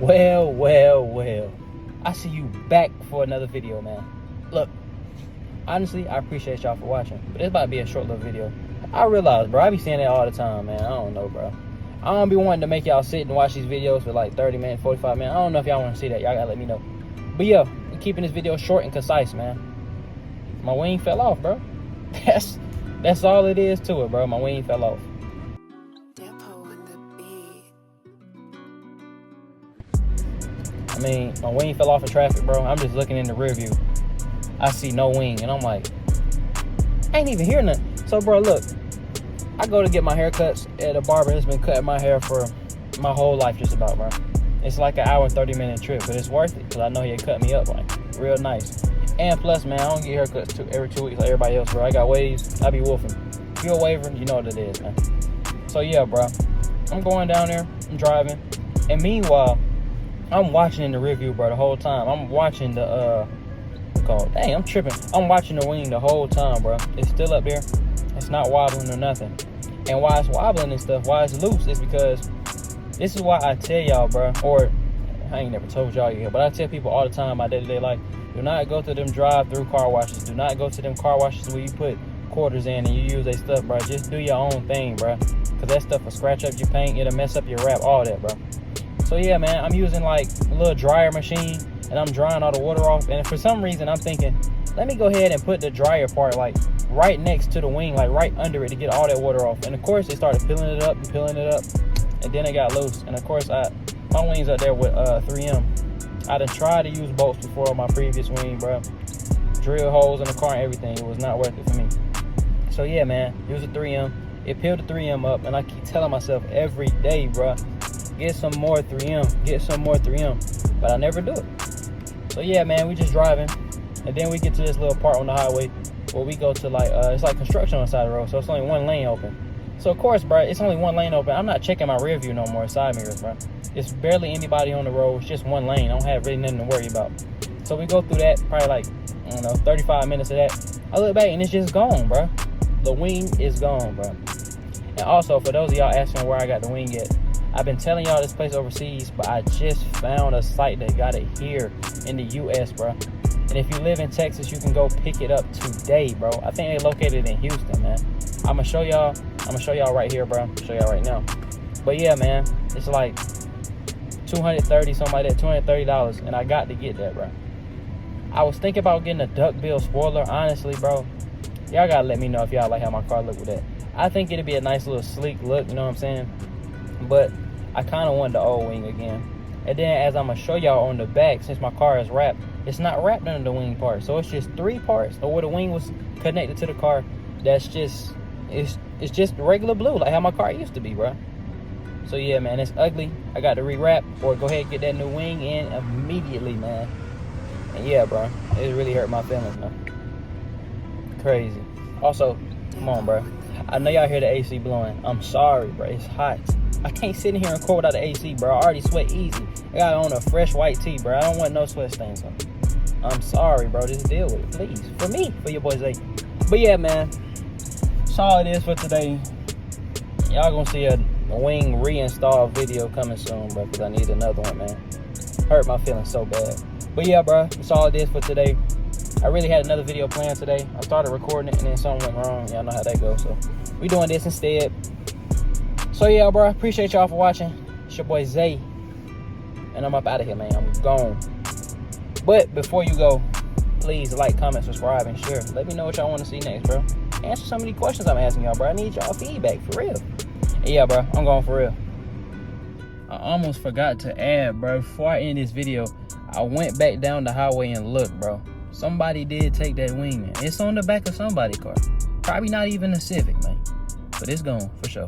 Well. I see you back for another video, man. Look, honestly, I appreciate y'all for watching, but it's about to be a short little video. I realize, bro, I be saying that all the time, man. I don't know, bro. I don't be wanting to make y'all sit and watch these videos for like 30 minutes, 45 minutes. I don't know if y'all want to see that. Y'all gotta let me know. But yeah, we're keeping this video short and concise, man. My wing fell off, bro. That's all it is to it, bro. My wing fell off. Depo on the beat. I mean, my wing fell off in traffic, bro. I'm just looking in the rear view. I see no wing, and I'm like, I ain't even hear nothing. So, bro, look. I go to get my haircuts at a barber that's been cutting my hair for my whole life, just about, bro. It's like an hour and 30-minute trip, but it's worth it because I know he'll cut me up like real nice. And plus, man, I don't get haircuts every 2 weeks like everybody else, bro. I got waves. I be wolfing. If you're a waver, you know what it is, man. So yeah, bro. I'm going down there. I'm driving, and meanwhile, I'm watching in the rear view, bro, the whole time. I'm watching the dang, I'm tripping. I'm watching the wing the whole time, bro. It's still up there. It's not wobbling or nothing. And why it's wobbling and stuff, why it's loose, is because this is why I tell y'all, bro, or I ain't never told y'all yet, but I tell people all the time in my day-to-day life, do not go to them drive-through car washes. Do not go to them car washes where you put quarters in and you use their stuff, bro. Just do your own thing, bro, because that stuff will scratch up your paint, it'll mess up your wrap, all that, bro. So yeah, man, I'm using like a little dryer machine, and I'm drying all the water off, and for some reason I'm thinking, let me go ahead and put the dryer part like right next to the wing, like right under it, to get all that water off. And of course it started peeling it up, and then it got loose. And of course my wings up there with 3M. I done tried to use bolts before on my previous wing, bro. Drill holes in the car and everything. It was not worth it for me. So yeah, man, use a 3M. It peeled the 3M up, and I keep telling myself every day, bro, get some more 3M, get some more 3M, but I never do it. So yeah, man, we just driving, and then we get to this little part on the highway where we go to like it's like construction on the side of the road, so it's only one lane open. So of course, bro, it's only one lane open. I'm not checking my rear view no more, side mirrors, bro. It's barely anybody on the road. It's just one lane. I don't have really nothing to worry about. So we go through that, probably like, I don't know, 35 minutes of that. I look back and it's just gone, bro. The wing is gone, bro. And also, for those of y'all asking where I got the wing at, I've been telling y'all this place overseas, but I just found a site that got it here in the US, bro. And if you live in Texas, you can go pick it up today, bro. I think they located in Houston, man. I'm gonna show y'all right here, bro. Show y'all right now. But yeah, man, it's like $230, something like that, $230, and I got to get that, bro. I was thinking about getting a duckbill spoiler, honestly, bro. Y'all gotta let me know if y'all like how my car look with that. I think it'd be a nice little sleek look, you know what I'm saying? But I kind of want the old wing again. And then as I'm gonna show y'all on the back, since my car is wrapped, it's not wrapped under the wing part, so it's just 3 parts, or where the wing was connected to the car. That's just it's just regular blue, like how my car used to be, bro. So yeah, man, it's ugly. I got to rewrap or go ahead and get that new wing in immediately, man. And yeah, bro, it really hurt my feelings, man. Crazy. Also, come on, bro, I know y'all hear the AC blowing. I'm sorry, bro, it's hot. I can't sit in here and record without the AC, bro. I already sweat easy. I got on a fresh white tee, bro. I don't want no sweat stains on me. I'm sorry, bro. Just deal with it, please. For me, for your boy's sake. But yeah, man, that's all it is for today. Y'all gonna see a wing reinstall video coming soon, bro, because I need another one, man. Hurt my feelings so bad. But yeah, bro, that's all it is for today. I really had another video planned today. I started recording it, and then something went wrong. Y'all know how that goes, so we doing this instead. So yeah, bro, appreciate y'all for watching. It's your boy Zay, and I'm up out of here, man. I'm gone. But before you go, please like, comment, subscribe, and share. Let me know what y'all want to see next, bro. Answer some of these questions I'm asking y'all, bro. I need y'all feedback, for real. And yeah, bro, I'm going for real. I almost forgot to add, bro, before I end this video, I went back down the highway and looked, bro. Somebody did take that wing, man. It's on the back of somebody's car. Probably not even a Civic, man. But it's gone, for sure.